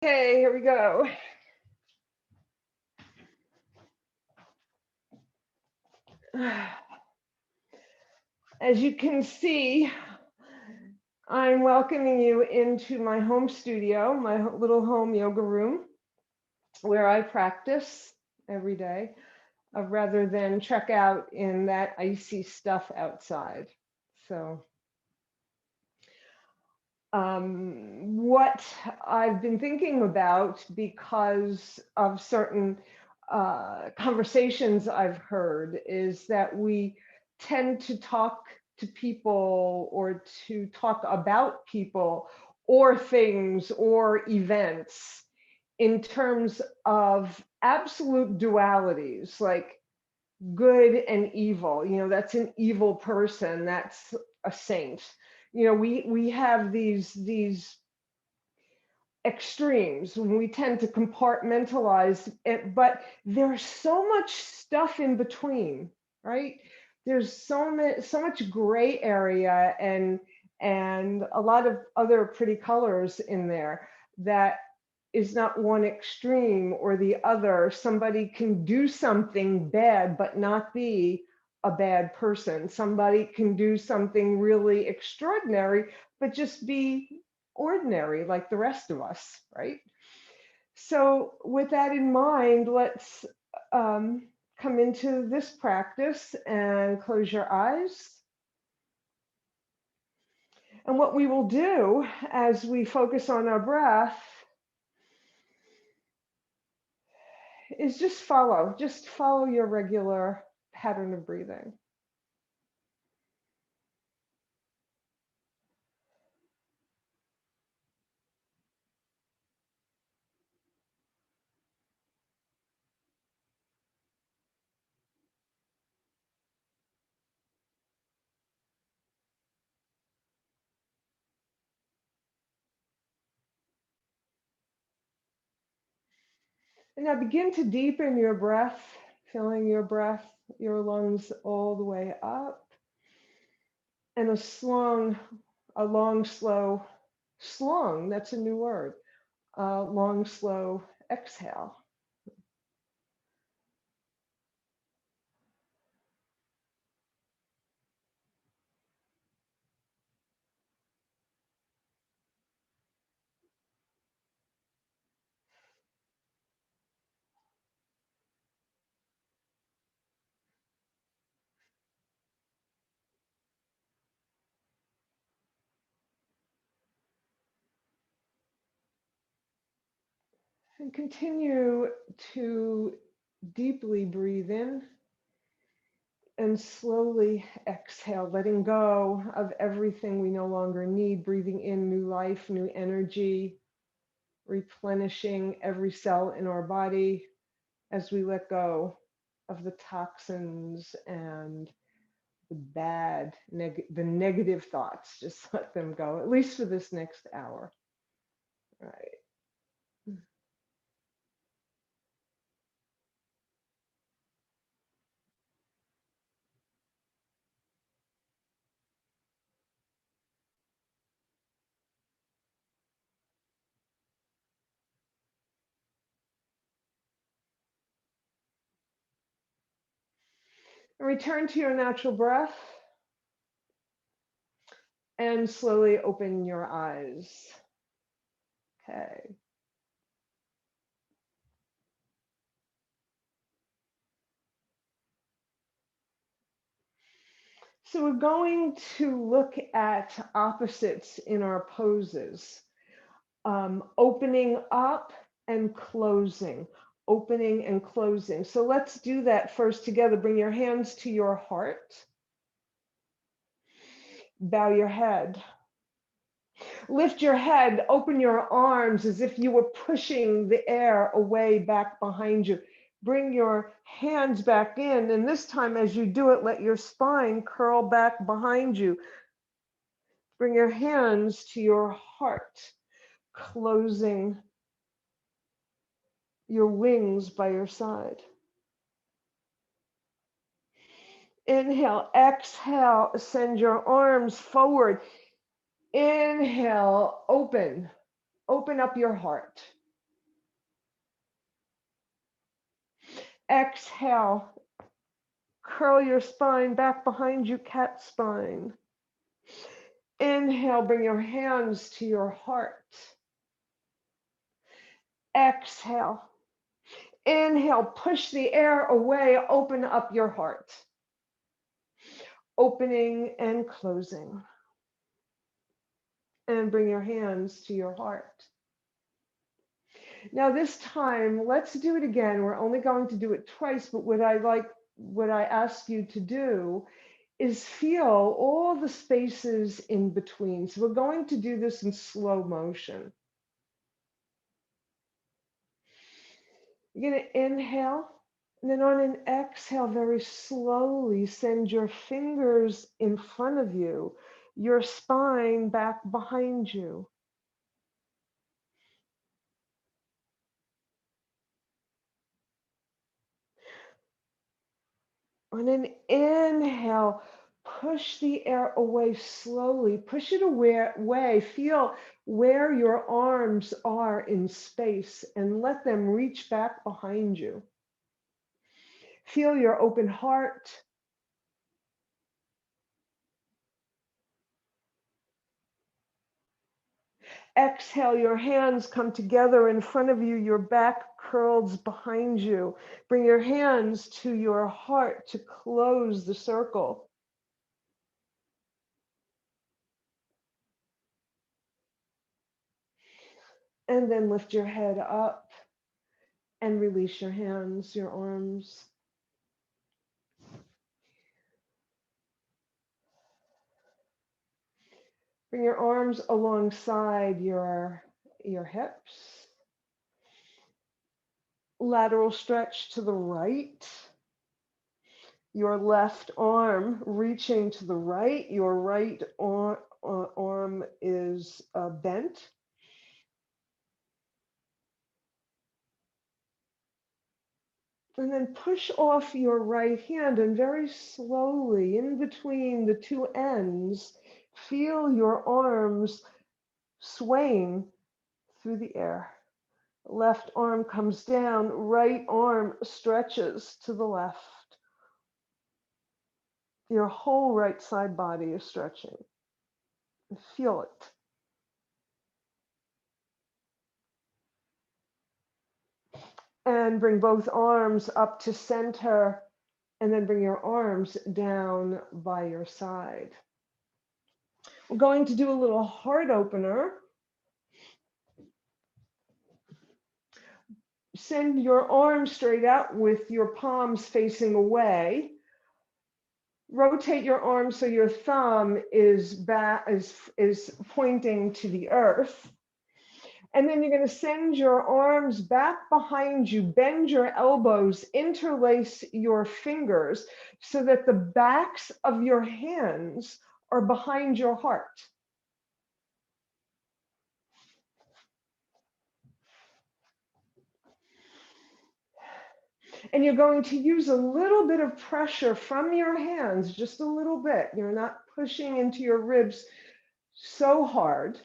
Okay, here we go. As you can see, I'm welcoming you into my home studio, my little home yoga room, where I practice every day, rather than check out in that icy stuff outside. So, what I've been thinking about, because of certain conversations I've heard, is that we tend to talk to people or to talk about people or things or events in terms of absolute dualities, like good and evil. That's an evil person, that's a saint. We have these extremes when we tend to compartmentalize it, but there's so much stuff in between, right? There's so much gray area and a lot of other pretty colors in there that is not one extreme or the other. Somebody can do something bad but not be a bad person. Somebody can do something really extraordinary but just be ordinary like the rest of us, right? So with that in mind, let's come into this practice and close your eyes. And what we will do as we focus on our breath is just follow your regular pattern of breathing. And now begin to deepen your breath, filling your breath, your lungs all the way up. And a long, slow, slung, that's a new word, long, slow exhale. And continue to deeply breathe in and slowly exhale, letting go of everything we no longer need, breathing in new life, new energy, replenishing every cell in our body as we let go of the toxins and the negative thoughts. Just let them go, at least for this next hour. All right. And return to your natural breath and slowly open your eyes. Okay. So we're going to look at opposites in our poses, opening up and closing, opening and closing. So let's do that first together. Bring your hands to your heart. Bow your head. Lift your head, open your arms as if you were pushing the air away back behind you. Bring your hands back in, and this time as you do it, let your spine curl back behind you. Bring your hands to your heart, closing your wings by your side. Inhale, exhale, send your arms forward. Inhale, open up your heart. Exhale, curl your spine back behind you, cat spine. Inhale, bring your hands to your heart. Exhale. Inhale, push the air away, open up your heart. Opening and closing. And bring your hands to your heart. Now this time, let's do it again. We're only going to do it twice, but what I ask you to do is feel all the spaces in between. So we're going to do this in slow motion. You're going to inhale, and then on an exhale, very slowly send your fingers in front of you, your spine back behind you. On an inhale, push the air away slowly. Push it away. Feel where your arms are in space and let them reach back behind you. Feel your open heart. Exhale, your hands come together in front of you, your back curls behind you. Bring your hands to your heart to close the circle. And then lift your head up and release your hands, your arms. Bring your arms alongside your hips. Lateral stretch to the right. Your left arm reaching to the right. Your right arm is bent. And then push off your right hand and very slowly in between the two ends, feel your arms swaying through the air. Left arm comes down, right arm stretches to the left. Your whole right side body is stretching. Feel it. And bring both arms up to center, and then bring your arms down by your side. We're going to do a little heart opener. Send your arms straight out with your palms facing away. Rotate your arms so your thumb is pointing to the earth. And then you're going to send your arms back behind you, bend your elbows, interlace your fingers so that the backs of your hands are behind your heart. And you're going to use a little bit of pressure from your hands, just a little bit. You're not pushing into your ribs so hard,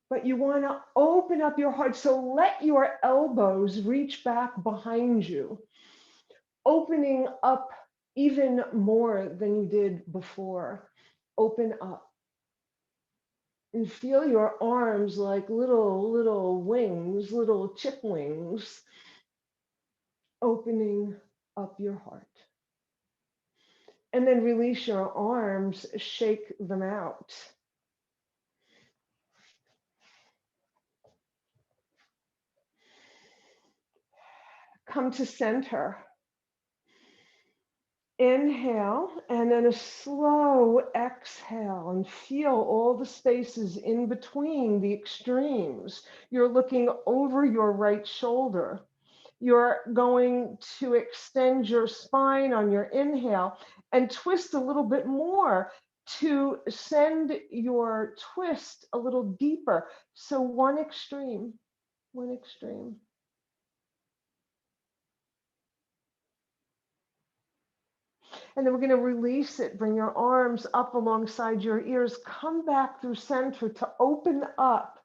but you want to open up your heart. So let your elbows reach back behind you, opening up even more than you did before. Open up. And feel your arms like little wings, little chick wings, opening up your heart. And then release your arms, shake them out. Come to center. Inhale, and then a slow exhale, and feel all the spaces in between the extremes. You're looking over your right shoulder. You're going to extend your spine on your inhale and twist a little bit more to send your twist a little deeper. So one extreme. And then we're going to release it. Bring your arms up alongside your ears. Come back through center to open up.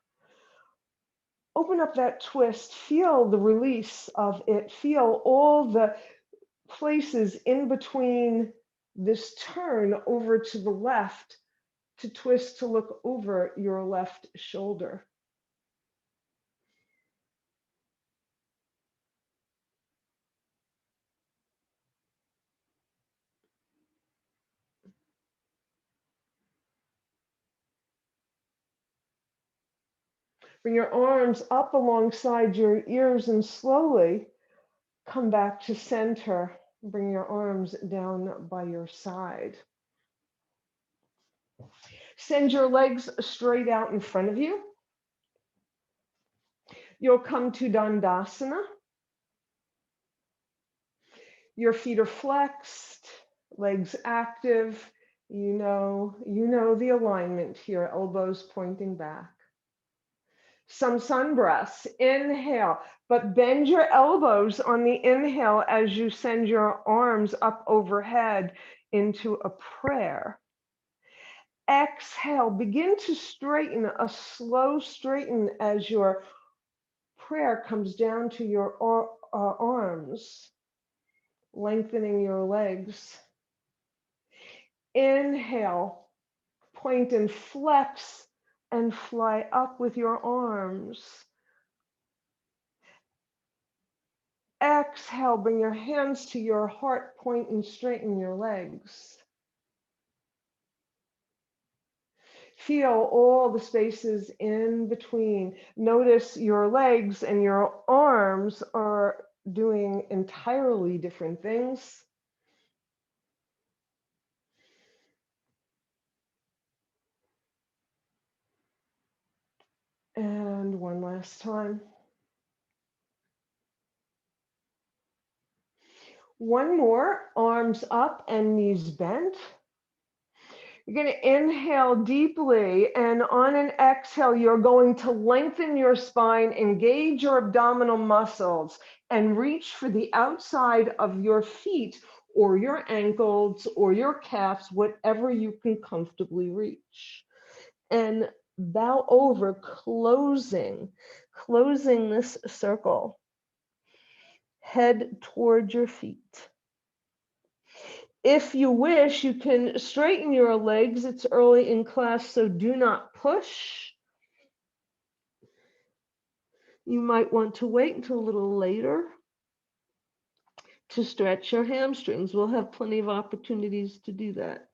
Open up that twist, feel the release of it, feel all the places in between this turn over to the left to twist to look over your left shoulder. Bring your arms up alongside your ears and slowly come back to center. Bring your arms down by your side. Send your legs straight out in front of you. You'll come to Dandasana. Your feet are flexed, legs active. You know the alignment here, elbows pointing back. Some sun breaths. Inhale, but bend your elbows on the inhale as you send your arms up overhead into a prayer. Exhale, begin to straighten, a slow straighten as your prayer comes down to your arms, lengthening your legs. Inhale, point and flex and fly up with your arms. Exhale, bring your hands to your heart, point and straighten your legs. Feel all the spaces in between. Notice your legs and your arms are doing entirely different things. And one last time. One more, arms up and knees bent. You're going to inhale deeply, and on an exhale, you're going to lengthen your spine, engage your abdominal muscles, and reach for the outside of your feet or your ankles or your calves, whatever you can comfortably reach. And bow over, closing this circle. Head toward your feet. If you wish, you can straighten your legs. It's early in class, so do not push. You might want to wait until a little later to stretch your hamstrings. We'll have plenty of opportunities to do that.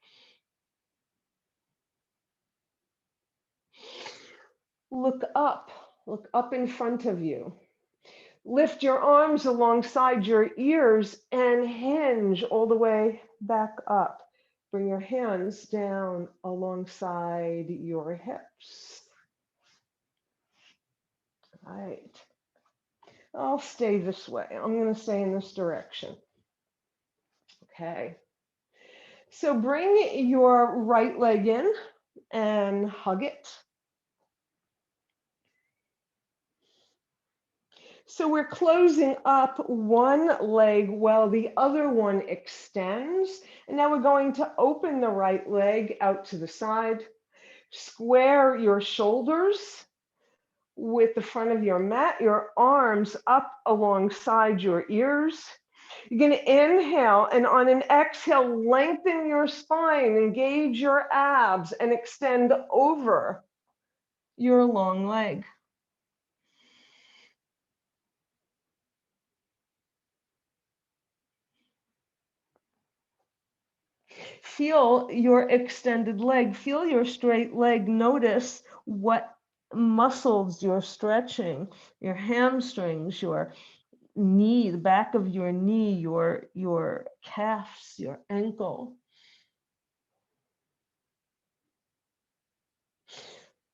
Look up in front of you. Lift your arms alongside your ears and hinge all the way back up. Bring your hands down alongside your hips. All right. I'll stay this way. I'm going to stay in this direction. Okay. So bring your right leg in and hug it. So we're closing up one leg while the other one extends. And now we're going to open the right leg out to the side. Square your shoulders with the front of your mat, your arms up alongside your ears. You're going to inhale, and on an exhale, lengthen your spine, engage your abs, and extend over your long leg. Feel your extended leg, feel your straight leg. Notice what muscles you're stretching, your hamstrings, your knee, the back of your knee, your calves, your ankle.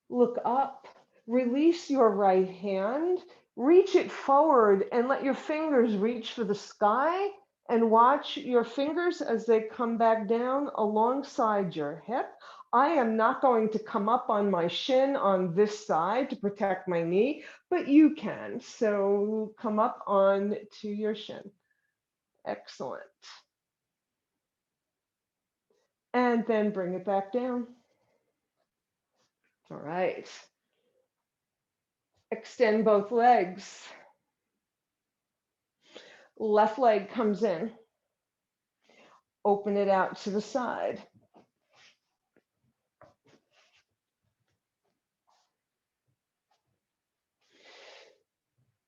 Look up, release your right hand, reach it forward and let your fingers reach for the sky, and watch your fingers as they come back down alongside your hip. I am not going to come up on my shin on this side to protect my knee, but you can. So come up on to your shin. Excellent. And then bring it back down. All right. Extend both legs. Left leg comes in. Open it out to the side.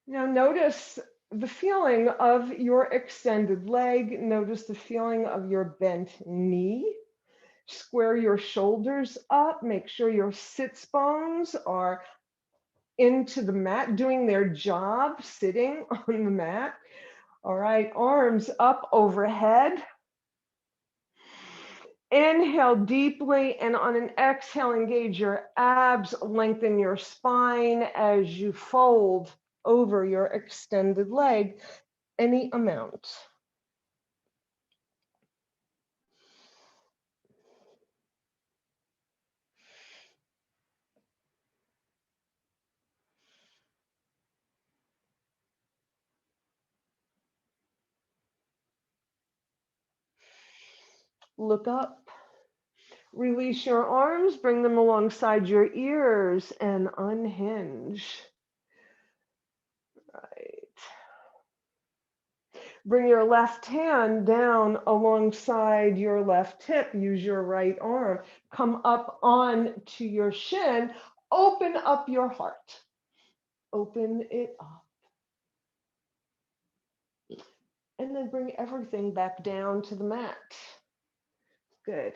Now notice the feeling of your extended leg. Notice the feeling of your bent knee. Square your shoulders up. Make sure your sits bones are into the mat, doing their job, sitting on the mat. All right, arms up overhead. Inhale deeply, and on an exhale, engage your abs, lengthen your spine as you fold over your extended leg, any amount. Look up. Release your arms, bring them alongside your ears, and unhinge. Right. Bring your left hand down alongside your left hip. Use your right arm. Come up on to your shin. Open up your heart. Open it up. And then bring everything back down to the mat. Good.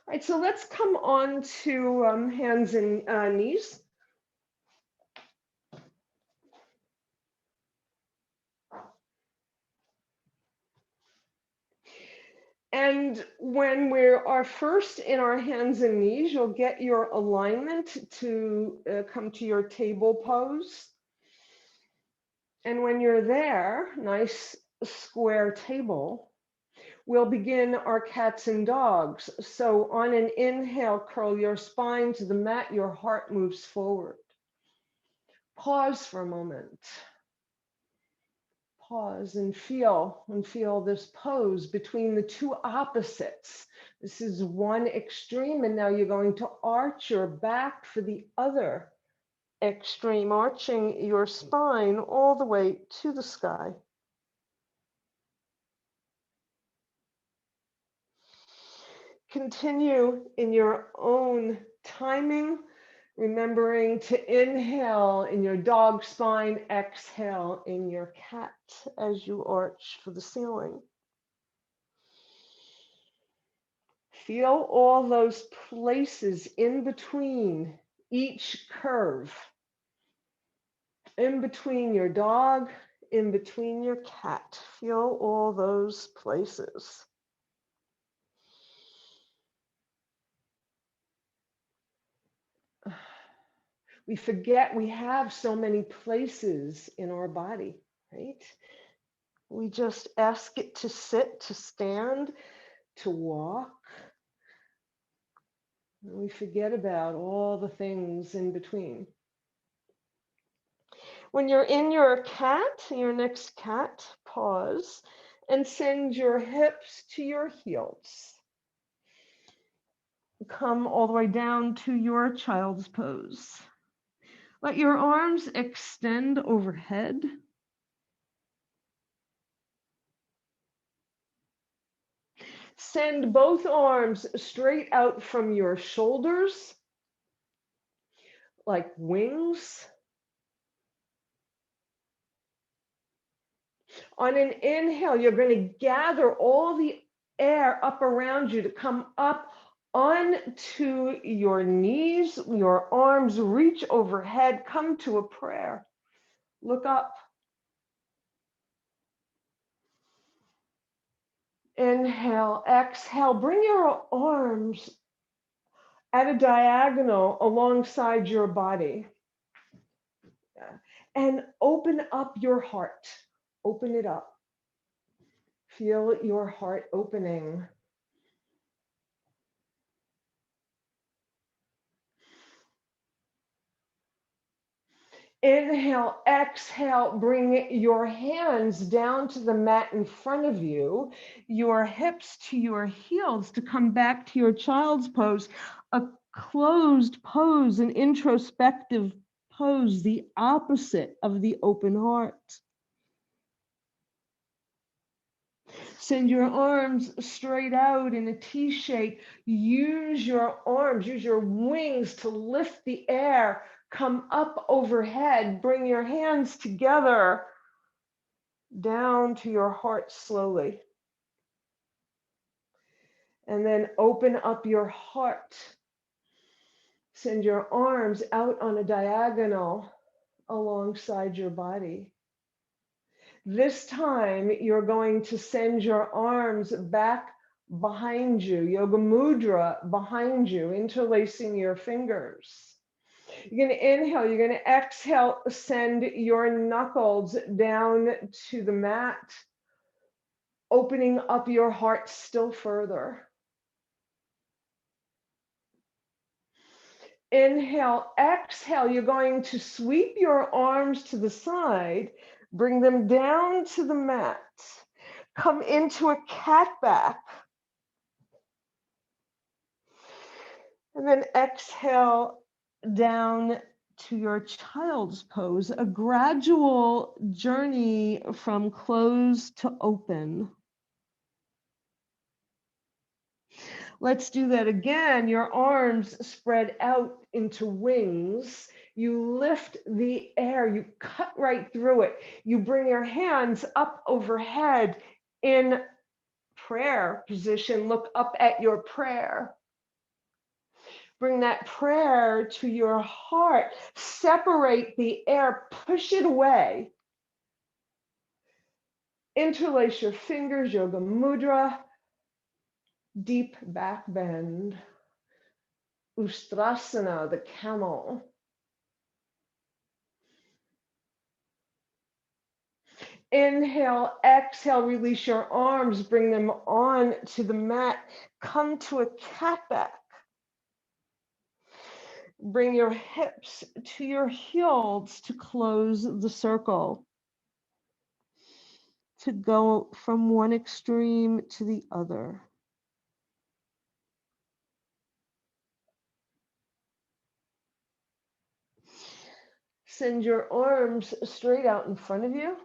All right, so let's come on to hands and knees. And when we are first in our hands and knees, you'll get your alignment to come to your table pose. And when you're there, nice square table, we'll begin our cats and dogs. So on an inhale, curl your spine to the mat, your heart moves forward. Pause for a moment. Pause and feel this pose between the two opposites. This is one extreme, and now you're going to arch your back for the other extreme, arching your spine all the way to the sky. Continue in your own timing, remembering to inhale in your dog spine, exhale in your cat as you arch for the ceiling. Feel all those places in between each curve, in between your dog, in between your cat. Feel all those places. We forget we have so many places in our body, right? We just ask it to sit, to stand, to walk. And we forget about all the things in between. When you're in your cat, your next cat, pause and send your hips to your heels. Come all the way down to your child's pose. Let your arms extend overhead. Send both arms straight out from your shoulders, like wings. On an inhale, you're going to gather all the air up around you to come up onto your knees. Your arms reach overhead. Come to a prayer. Look up. Inhale, exhale. Bring your arms at a diagonal alongside your body. And open up your heart. Open it up. Feel your heart opening. Inhale, exhale, bring your hands down to the mat in front of you, your hips to your heels to come back to your child's pose. A closed pose, an introspective pose, the opposite of the open heart. Send your arms straight out in a T shape. Use your arms, use your wings to lift the air. Come up overhead. Bring your hands together down to your heart slowly. And then open up your heart. Send your arms out on a diagonal alongside your body. This time, you're going to send your arms back behind you, Yoga Mudra behind you, interlacing your fingers. You're going to inhale, you're going to exhale, send your knuckles down to the mat, opening up your heart still further. Inhale, exhale, you're going to sweep your arms to the side, bring them down to the mat. Come into a cat back. And then exhale down to your child's pose, a gradual journey from closed to open. Let's do that again. Your arms spread out into wings. You lift the air, you cut right through it. You bring your hands up overhead in prayer position. Look up at your prayer. Bring that prayer to your heart. Separate the air, push it away. Interlace your fingers, Yoga Mudra. Deep back bend. Ustrasana, the camel. Inhale, exhale, release your arms, bring them on to the mat. Come to a cat back. Bring your hips to your heels to close the circle. To go from one extreme to the other. Send your arms straight out in front of you.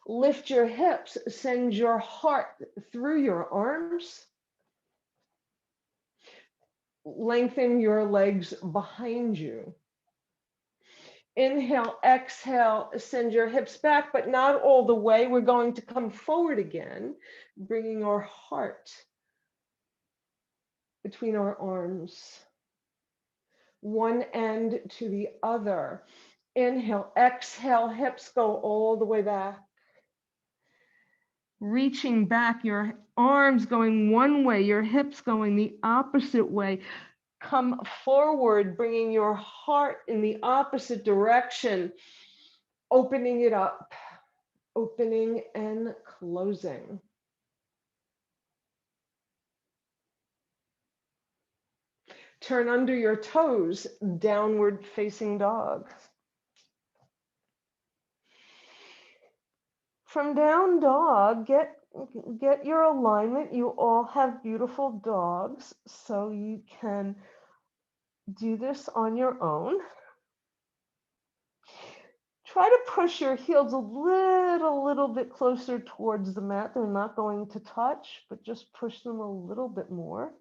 Lift your hips, send your heart through your arms. Lengthen your legs behind you. Inhale, exhale, send your hips back, but not all the way. We're going to come forward again, bringing our heart between our arms. One end to the other. Inhale, exhale, hips go all the way back. Reaching back, your arms going one way, your hips going the opposite way. Come forward, bringing your heart in the opposite direction, opening it up, opening and closing. Turn under your toes, downward facing dog. From down dog, get your alignment. You all have beautiful dogs, so you can do this on your own. Try to push your heels a little bit closer towards the mat. They're not going to touch, but just push them a little bit more.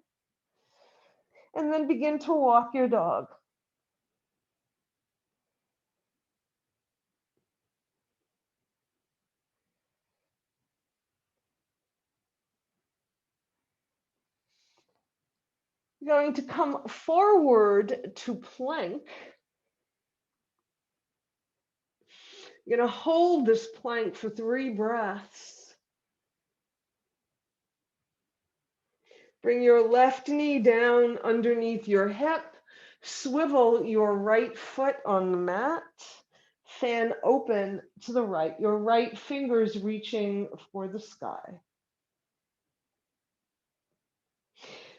And then begin to walk your dog. You're going to come forward to plank. You're going to hold this plank for 3 breaths. Bring your left knee down underneath your hip. Swivel your right foot on the mat. Fan open to the right. Your right fingers reaching for the sky.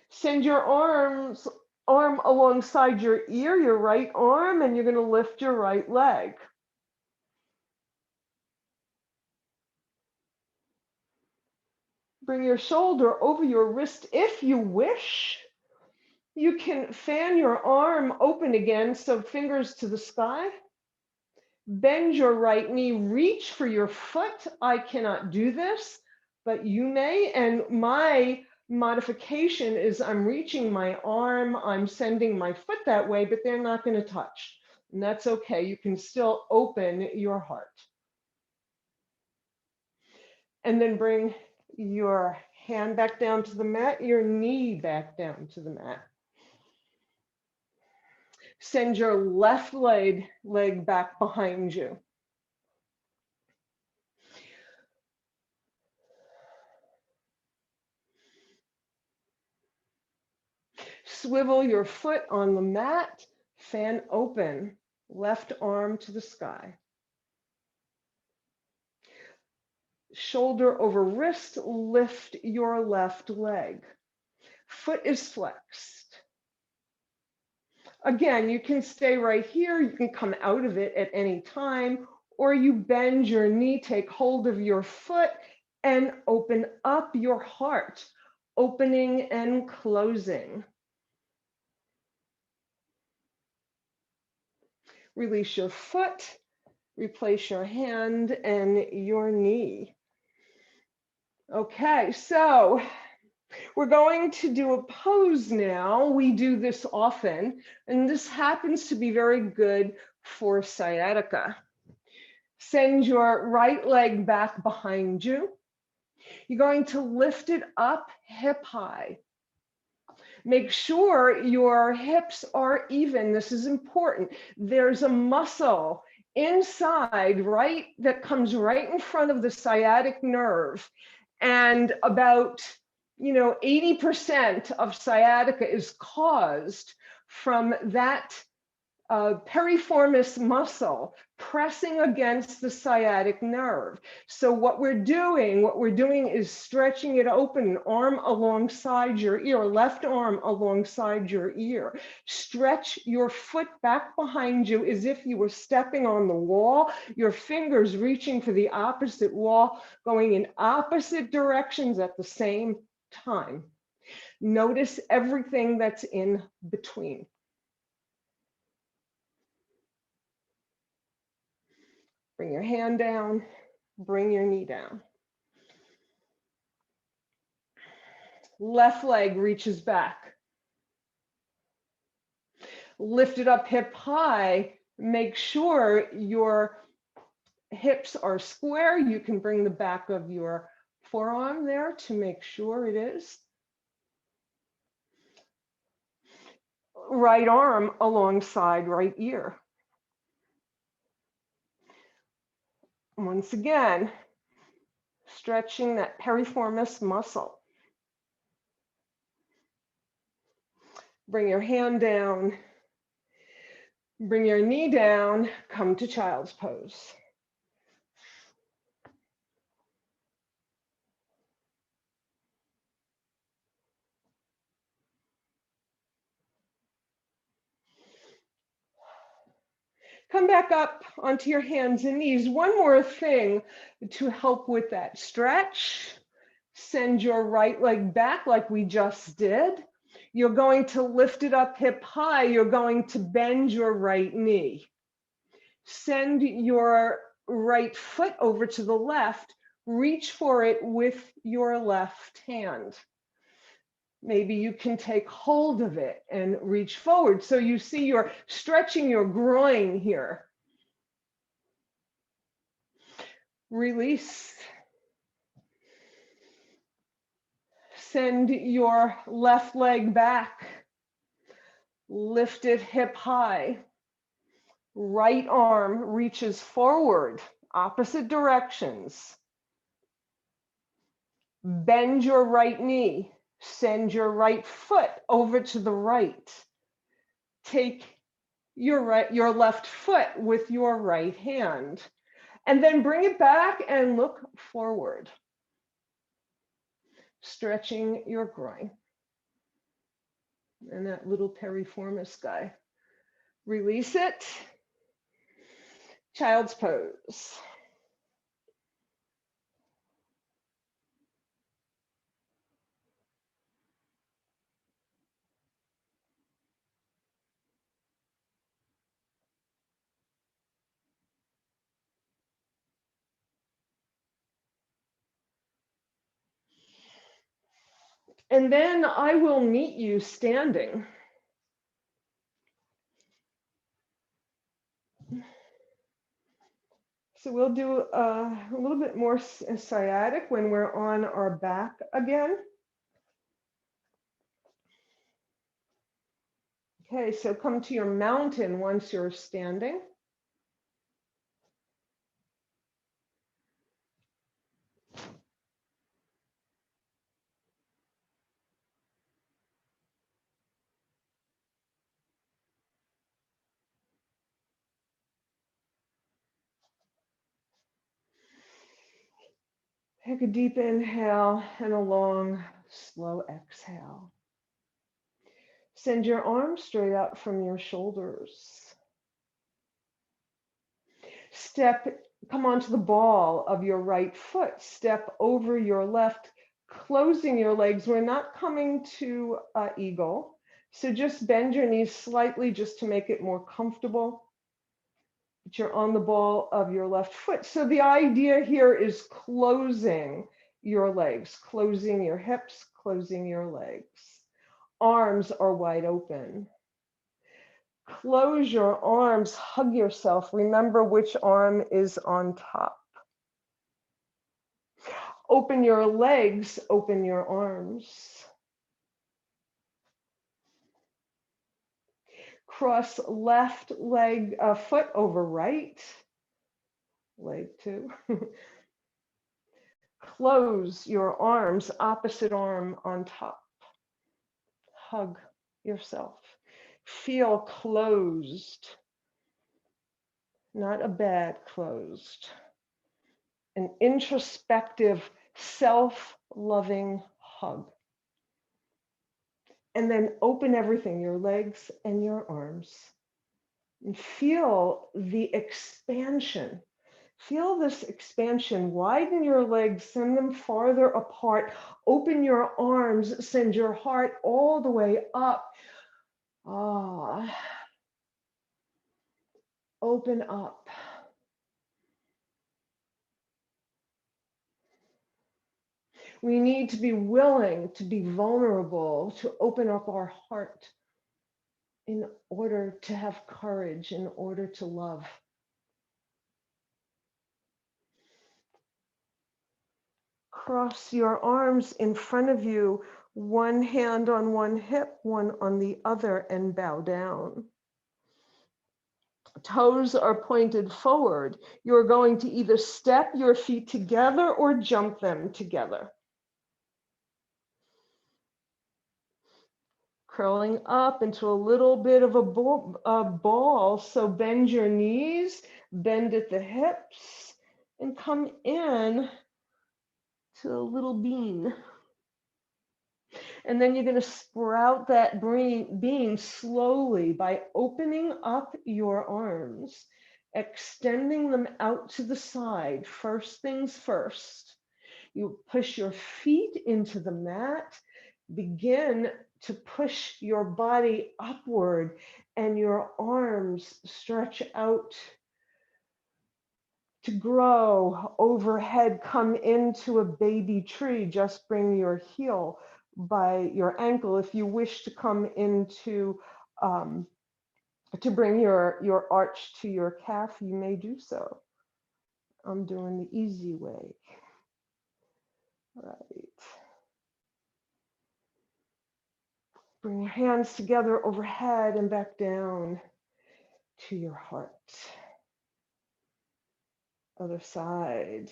Send your arm alongside your ear, your right arm, and you're going to lift your right leg. Bring your shoulder over your wrist if you wish. You can fan your arm open again, so fingers to the sky. Bend your right knee, reach for your foot. I cannot do this, but you may. And my modification is I'm reaching my arm, I'm sending my foot that way, but they're not going to touch. And that's okay. You can still open your heart. And then bring your hand back down to the mat, your knee back down to the mat. Send your left leg back behind you. Swivel your foot on the mat, fan open, left arm to the sky. Shoulder over wrist, lift your left leg. Foot is flexed. Again, you can stay right here. You can come out of it at any time, or you bend your knee, take hold of your foot, and open up your heart, opening and closing. Release your foot, replace your hand and your knee. Okay, so we're going to do a pose now. We do this often, and this happens to be very good for sciatica. Send your right leg back behind you. You're going to lift it up hip high. Make sure your hips are even. This is important. There's a muscle inside, right, that comes right in front of the sciatic nerve. And about 80% of sciatica is caused from that piriformis muscle pressing against the sciatic nerve. So what we're doing is stretching it open, arm alongside your ear, left arm alongside your ear. Stretch your foot back behind you as if you were stepping on the wall, your fingers reaching for the opposite wall, going in opposite directions at the same time. Notice everything that's in between. Bring your hand down, bring your knee down. Left leg reaches back. Lift it up hip high. Make sure your hips are square. You can bring the back of your forearm there to make sure it is. Right arm alongside right ear. Once again, stretching that piriformis muscle. Bring your hand down, bring your knee down, come to child's pose. Come back up onto your hands and knees. One more thing to help with that stretch. Send your right leg back like we just did. You're going to lift it up hip high. You're going to bend your right knee. Send your right foot over to the left. Reach for it with your left hand. Maybe you can take hold of it and reach forward. So you see you're stretching your groin here. Release. Send your left leg back. Lift it hip high. Right arm reaches forward, opposite directions. Bend your right knee. Send your right foot over to the right. Take your left foot with your right hand. And then bring it back and look forward. Stretching your groin. And that little piriformis guy. Release it. Child's pose. And then I will meet you standing. So we'll do a little bit more sciatic when we're on our back again. Okay, so come to your mountain once you're standing. Take a deep inhale and a long, slow exhale. Send your arms straight out from your shoulders. Come onto the ball of your right foot. Step over your left, closing your legs. We're not coming to eagle. So just bend your knees slightly just to make it more comfortable. But you're on the ball of your left foot. So the idea here is closing your legs, closing your hips, closing your legs. Arms are wide open. Close your arms, hug yourself. Remember which arm is on top. Open your legs, open your arms. Cross left leg, foot over right. Leg two. Close your arms, opposite arm on top. Hug yourself. Feel closed, not a bad closed. An introspective, self-loving hug. And then open everything, your legs and your arms. And feel the expansion. Feel this expansion. Widen your legs, send them farther apart. Open your arms, send your heart all the way up. Ah. Open up. We need to be willing to be vulnerable, to open up our heart in order to have courage, in order to love. Cross your arms in front of you, one hand on one hip, one on the other, and bow down. Toes are pointed forward. You're going to either step your feet together or jump them together. Curling up into a little bit of a ball. So bend your knees, bend at the hips, and come in to a little bean. And then you're going to sprout that bean slowly by opening up your arms, extending them out to the side. First things first. You push your feet into the mat, begin to push your body upward, and your arms stretch out to grow overhead. Come into a baby tree. Just bring your heel by your ankle. If you wish to come into to bring your arch to your calf, you may do so. I'm doing the easy way. Right. Bring your hands together overhead and back down to your heart. Other side.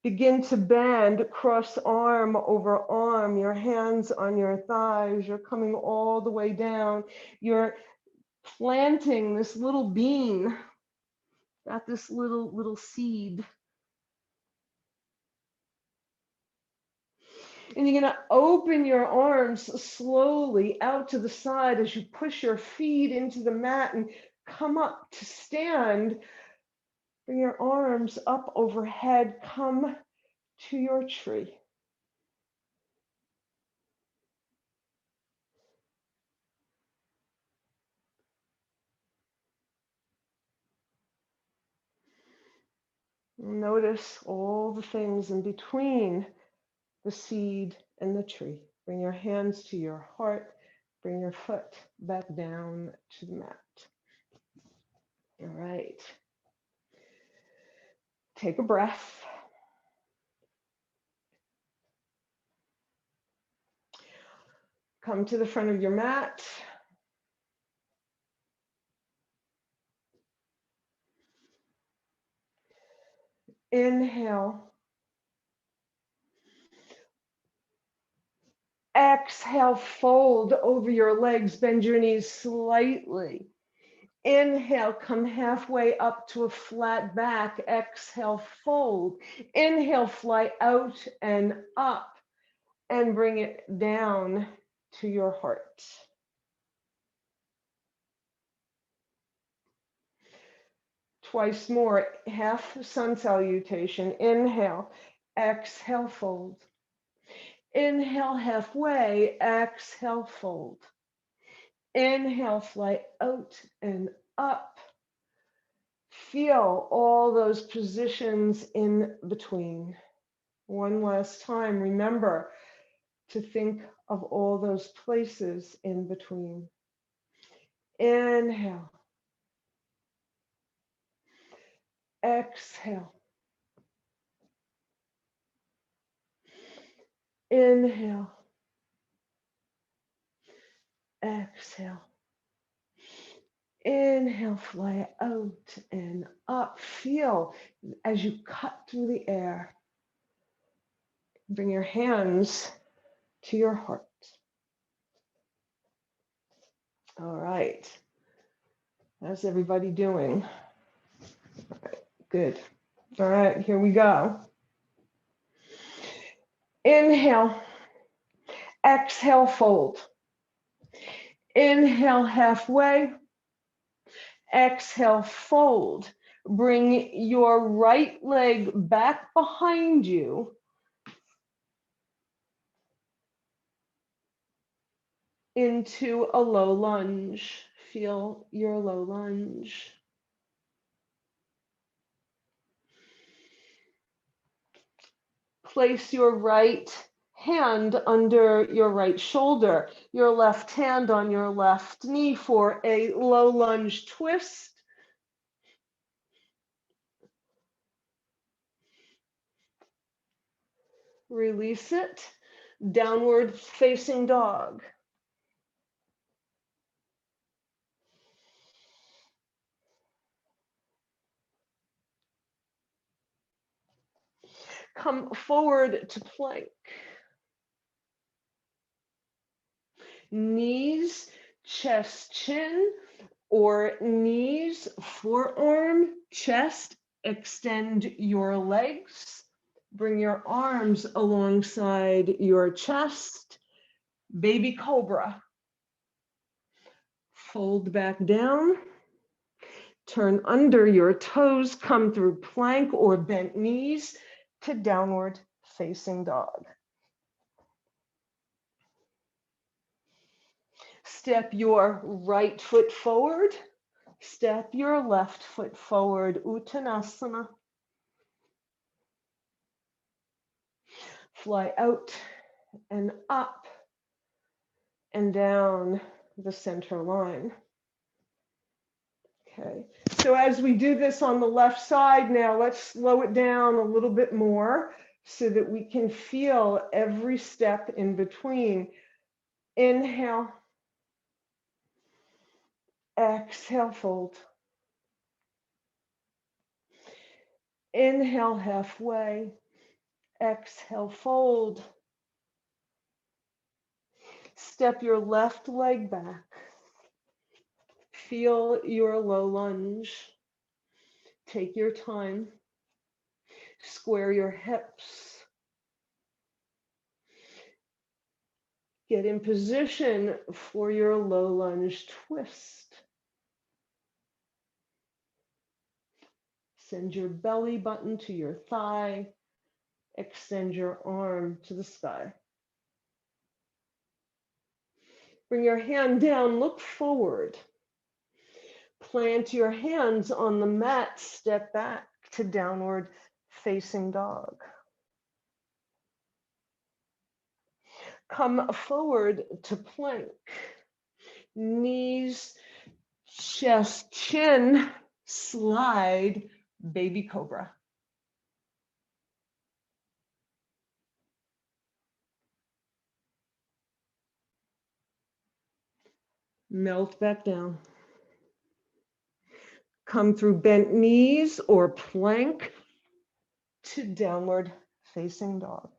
Begin to bend, cross arm over arm, your hands on your thighs. You're coming all the way down. You're planting this little bean, got this little seed. And you're going to open your arms slowly out to the side as you push your feet into the mat and come up to stand. Bring your arms up overhead. Come to your tree. Notice all the things in between the seed and the tree. Bring your hands to your heart. Bring your foot back down to the mat. All right. Take a breath. Come to the front of your mat. Inhale. Exhale, fold over your legs, bend your knees slightly. Inhale, come halfway up to a flat back. Exhale, fold. Inhale, fly out and up and bring it down to your heart. Twice more, half sun salutation. Inhale, exhale, fold. Inhale, halfway, exhale, fold. Inhale, fly out and up. Feel all those positions in between. One last time, remember to think of all those places in between. Inhale. Exhale. Inhale. Exhale. Inhale, fly out and up. Feel as you cut through the air. Bring your hands to your heart. All right. How's everybody doing? All right, good. All right, here we go. Inhale. Exhale, fold. Inhale, halfway. Exhale, fold. Bring your right leg back behind you. Into a low lunge. Feel your low lunge. Place your right hand under your right shoulder, your left hand on your left knee for a low lunge twist. Release it. Downward facing dog. Come forward to plank. Knees, chest, chin, or knees, forearm, chest. Extend your legs. Bring your arms alongside your chest. Baby cobra. Fold back down. Turn under your toes. Come through plank or bent knees to downward facing dog. Step your right foot forward. Step your left foot forward. Uttanasana. Fly out and up and down the center line. Okay, so as we do this on the left side now, let's slow it down a little bit more so that we can feel every step in between. Inhale. Exhale, fold. Inhale, halfway. Exhale, fold. Step your left leg back. Feel your low lunge. Take your time. Square your hips. Get in position for your low lunge twist. Send your belly button to your thigh. Extend your arm to the sky. Bring your hand down, look forward. Plant your hands on the mat, step back to downward facing dog. Come forward to plank. Knees, chest, chin, slide, baby cobra. Melt back down. Come through bent knees or plank to downward facing dog.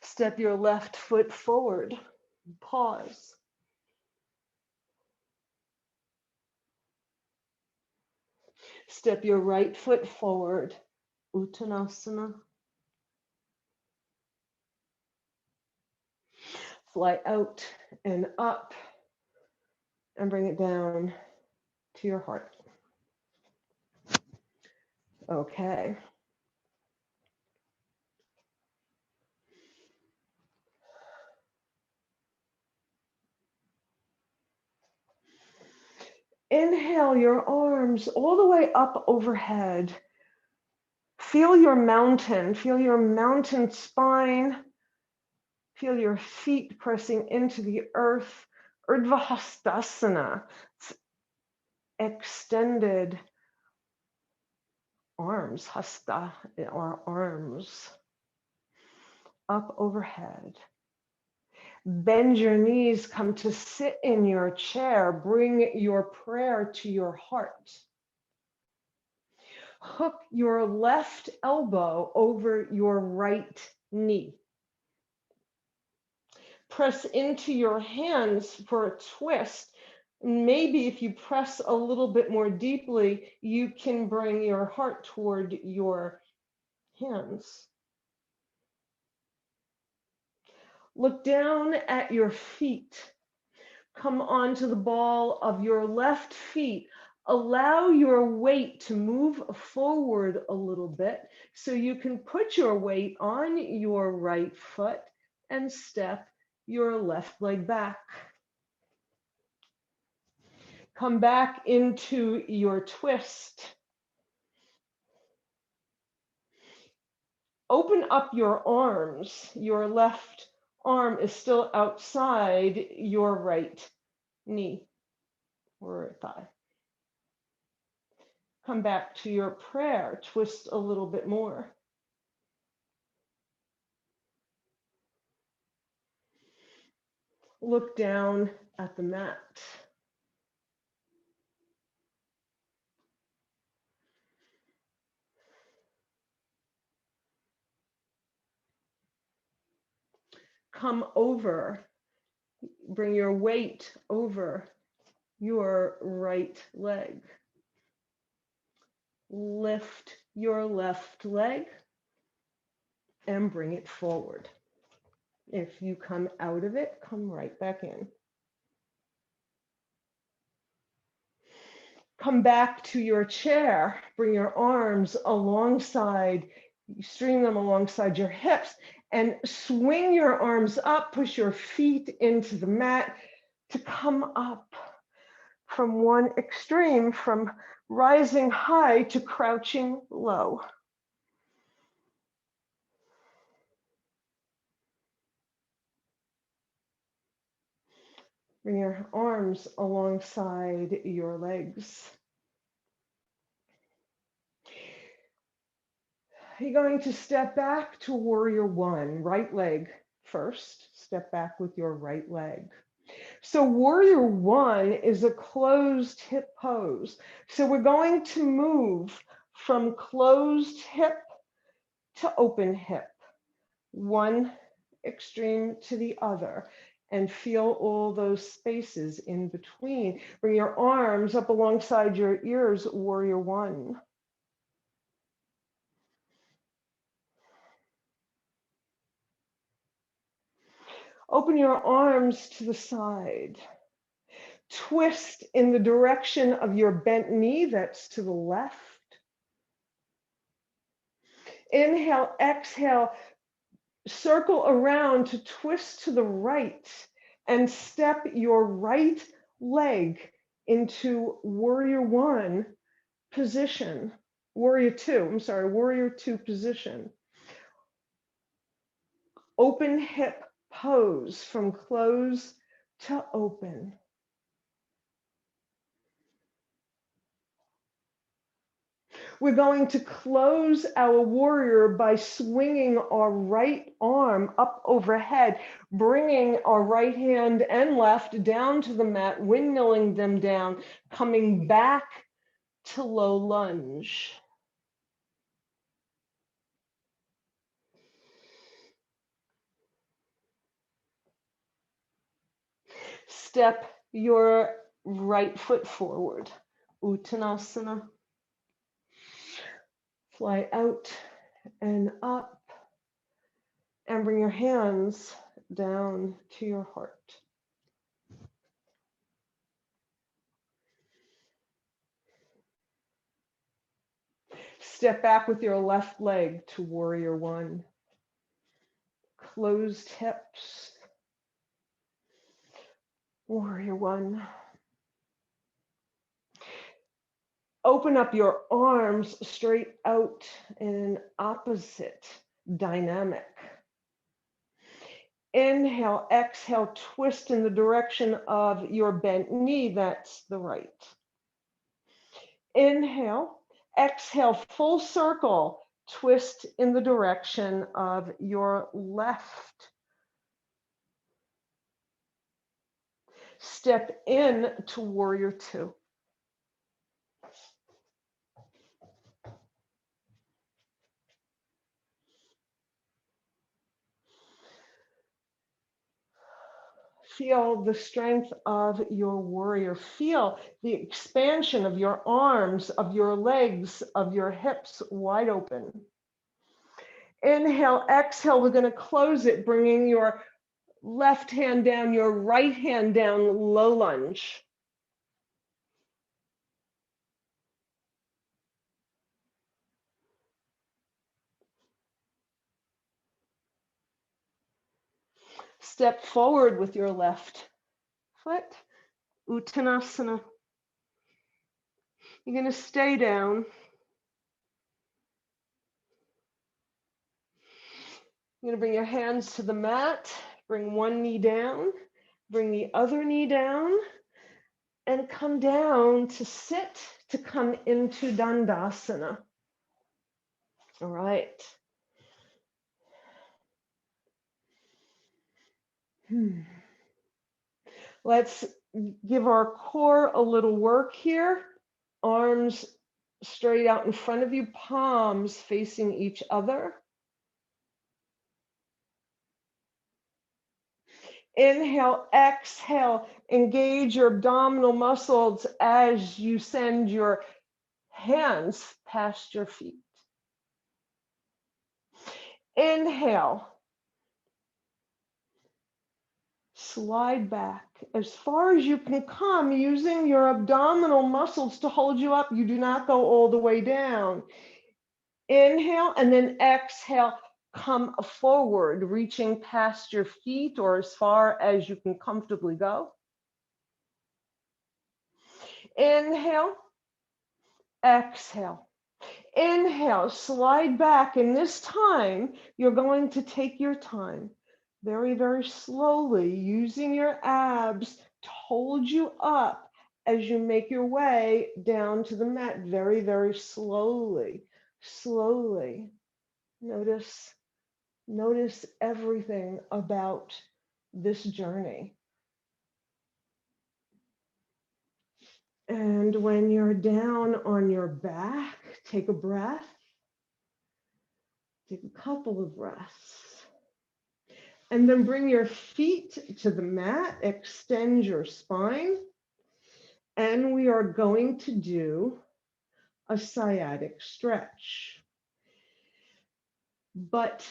Step your left foot forward. Pause. Step your right foot forward. Uttanasana. Fly out and up and bring it down to your heart. Okay. Inhale your arms all the way up overhead. Feel your mountain spine. Feel your feet pressing into the earth. Urdhva Hastasana. Extended arms, hasta, or arms, up overhead. Bend your knees, come to sit in your chair. Bring your prayer to your heart. Hook your left elbow over your right knee. Press into your hands for a twist. Maybe if you press a little bit more deeply, you can bring your heart toward your hands. Look down at your feet. Come onto the ball of your left feet. Allow your weight to move forward a little bit so you can put your weight on your right foot and step your left leg back. Come back into your twist. Open up your arms. Your left arm is still outside your right knee or thigh. Come back to your prayer. Twist a little bit more. Look down at the mat. Come over. Bring your weight over your right leg. Lift your left leg and bring it forward. If you come out of it, come right back in. Come back to your chair. Bring your arms alongside, string them alongside your hips, and swing your arms up. Push your feet into the mat to come up from one extreme, from rising high to crouching low. Bring your arms alongside your legs. You're going to step back to warrior one, right leg first. Step back with your right leg. So warrior one is a closed hip pose. So we're going to move from closed hip to open hip, one extreme to the other, and feel all those spaces in between. Bring your arms up alongside your ears, warrior one. Open your arms to the side. Twist in the direction of your bent knee, that's to the left. Inhale, exhale, circle around to twist to the right and step your right leg into warrior one position, warrior two position. Open hip pose from close to open. We're going to close our warrior by swinging our right arm up overhead, bringing our right hand and left down to the mat, windmilling them down, coming back to low lunge. Step your right foot forward, Uttanasana. Fly out and up, and bring your hands down to your heart. Step back with your left leg to warrior one. Closed hips. Warrior one. Open up your arms straight out in an opposite dynamic. Inhale, exhale, twist in the direction of your bent knee. That's the right. Inhale, exhale, full circle, twist in the direction of your left. Step in to warrior two. Feel the strength of your warrior. Feel the expansion of your arms, of your legs, of your hips wide open. Inhale, exhale, we're going to close it, bringing your left hand down, your right hand down, low lunge. Step forward with your left foot, Uttanasana. You're going to stay down. You're going to bring your hands to the mat, bring one knee down, bring the other knee down, and come down to sit, to come into Dandasana. All right. Let's give our core a little work here. Arms straight out in front of you, palms facing each other. Inhale, exhale, engage your abdominal muscles as you send your hands past your feet. Inhale, slide back as far as you can come using your abdominal muscles to hold you up. You do not go all the way down. Inhale and then exhale, come forward, reaching past your feet or as far as you can comfortably go. Inhale, exhale. Inhale, slide back, and this time you're going to take your time very, very slowly, using your abs to hold you up as you make your way down to the mat. Very, very slowly, slowly. Notice everything about this journey. And when you're down on your back, take a breath. Take a couple of breaths. And then bring your feet to the mat, extend your spine. And we are going to do a sciatic stretch. But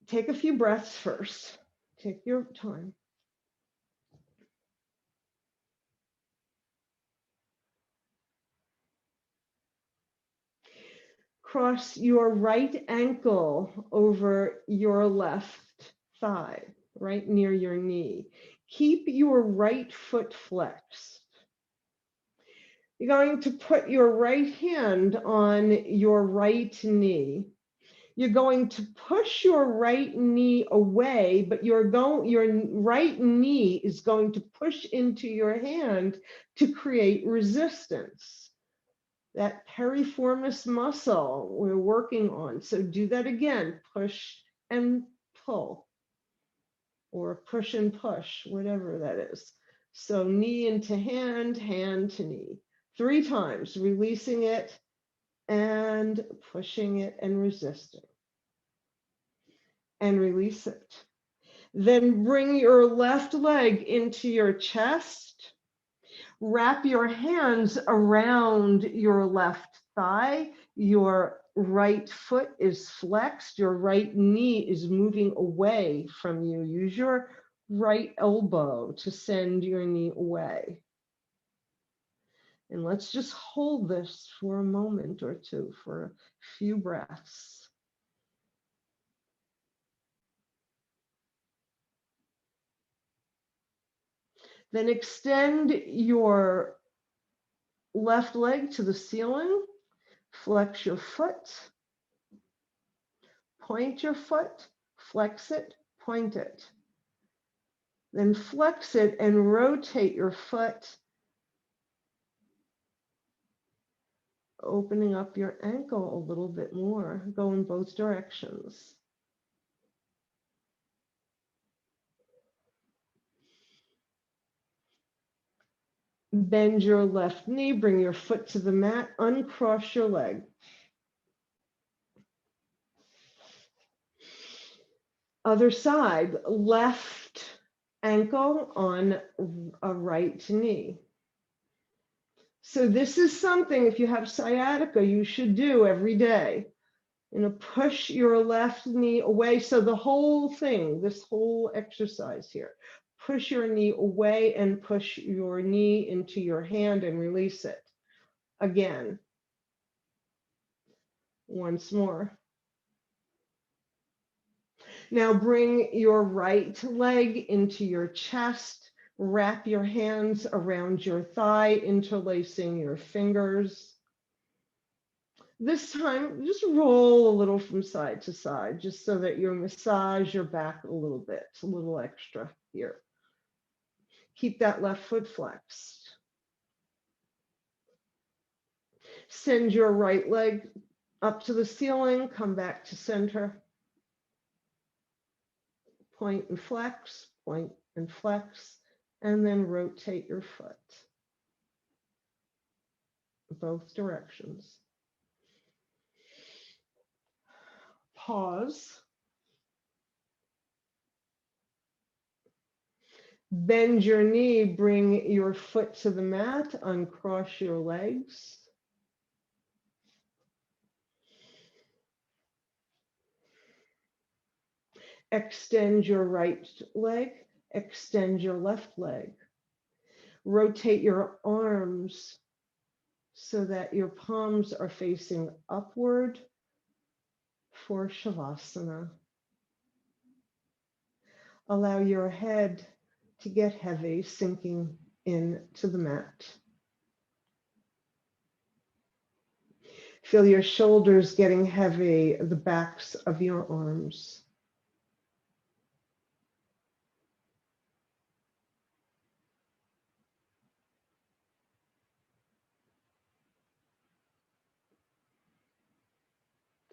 take a few breaths first. Take your time. Cross your right ankle over your left thigh, right near your knee. Keep your right foot flexed. You're going to put your right hand on your right knee. You're going to push your right knee away, but your right knee is going to push into your hand to create resistance. That piriformis muscle we're working on. So do that again, push and pull, or push and push, whatever that is. So knee into hand, hand to knee. 3 times, releasing it and pushing it and resisting. And release it. Then bring your left leg into your chest. Wrap your hands around your left thigh. Your right foot is flexed. Your right knee is moving away from you. Use your right elbow to send your knee away. And let's just hold this for a moment or two, for a few breaths. Then extend your left leg to the ceiling. Flex your foot. Point your foot. Flex it. Point it. Then flex it and rotate your foot, opening up your ankle a little bit more. Go in both directions. Bend your left knee, bring your foot to the mat, uncross your leg. Other side, left ankle on a right knee. So this is something, if you have sciatica, you should do every day. Push your left knee away. So the whole thing, this whole exercise here, push your knee away and push your knee into your hand and release it. Again. Once more. Now bring your right leg into your chest. Wrap your hands around your thigh, interlacing your fingers. This time, just roll a little from side to side, just so that you massage your back a little bit, a little extra here. Keep that left foot flexed. Send your right leg up to the ceiling, come back to center. Point and flex, and then rotate your foot. Both directions. Pause. Bend your knee, bring your foot to the mat, uncross your legs. Extend your right leg, extend your left leg. Rotate your arms so that your palms are facing upward for Savasana. Allow your head to get heavy, sinking into the mat. Feel your shoulders getting heavy, the backs of your arms.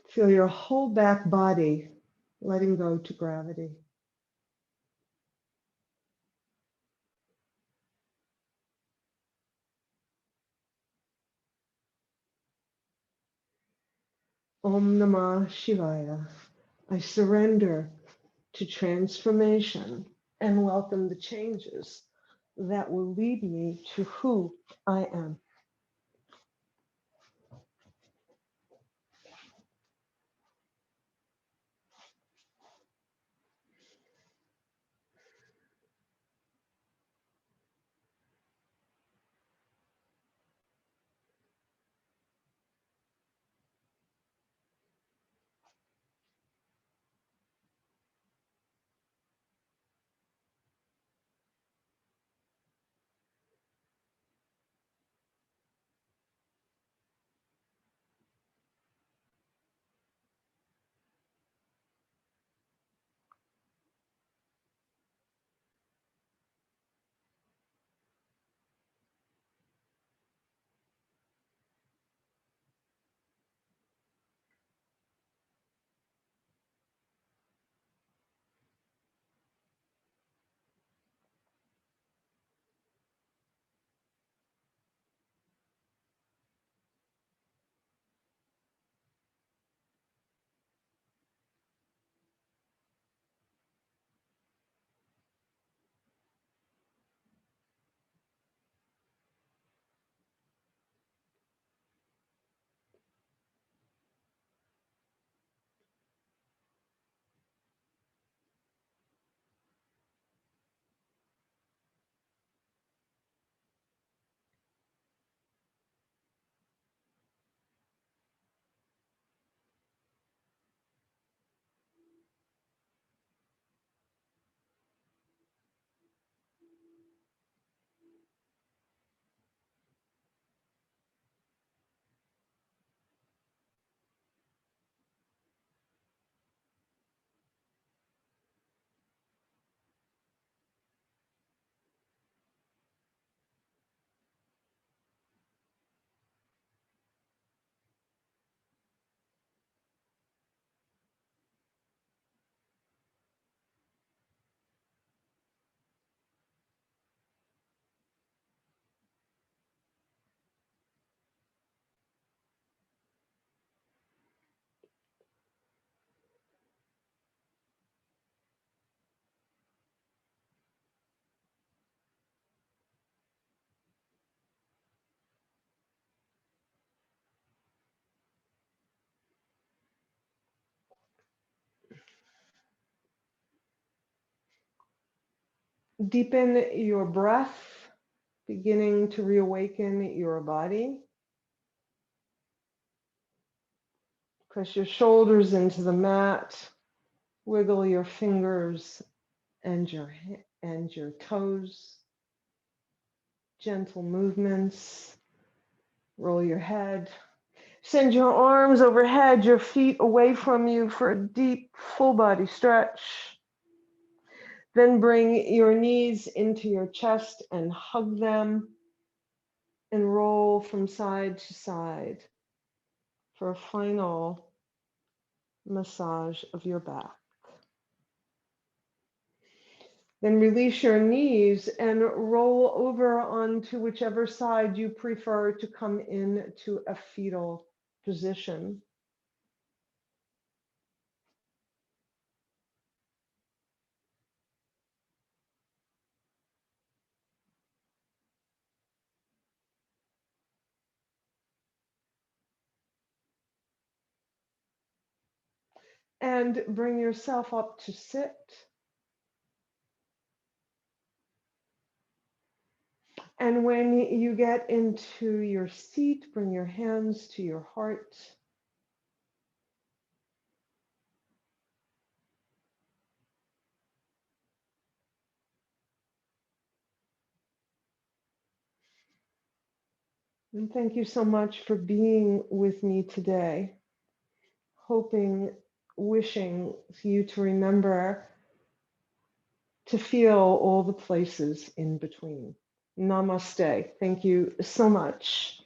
Feel your whole back body letting go to gravity. Om Namah Shivaya. I surrender to transformation and welcome the changes that will lead me to who I am. Deepen your breath, beginning to reawaken your body. Press your shoulders into the mat. Wiggle your fingers and your toes. Gentle movements. Roll your head. Send your arms overhead, your feet away from you for a deep full body stretch. Then bring your knees into your chest and hug them and roll from side to side for a final massage of your back. Then release your knees and roll over onto whichever side you prefer to come into a fetal position. And bring yourself up to sit. And when you get into your seat, bring your hands to your heart. And thank you so much for being with me today. Hoping, wishing you to remember to feel all the places in between. Namaste. Thank you so much.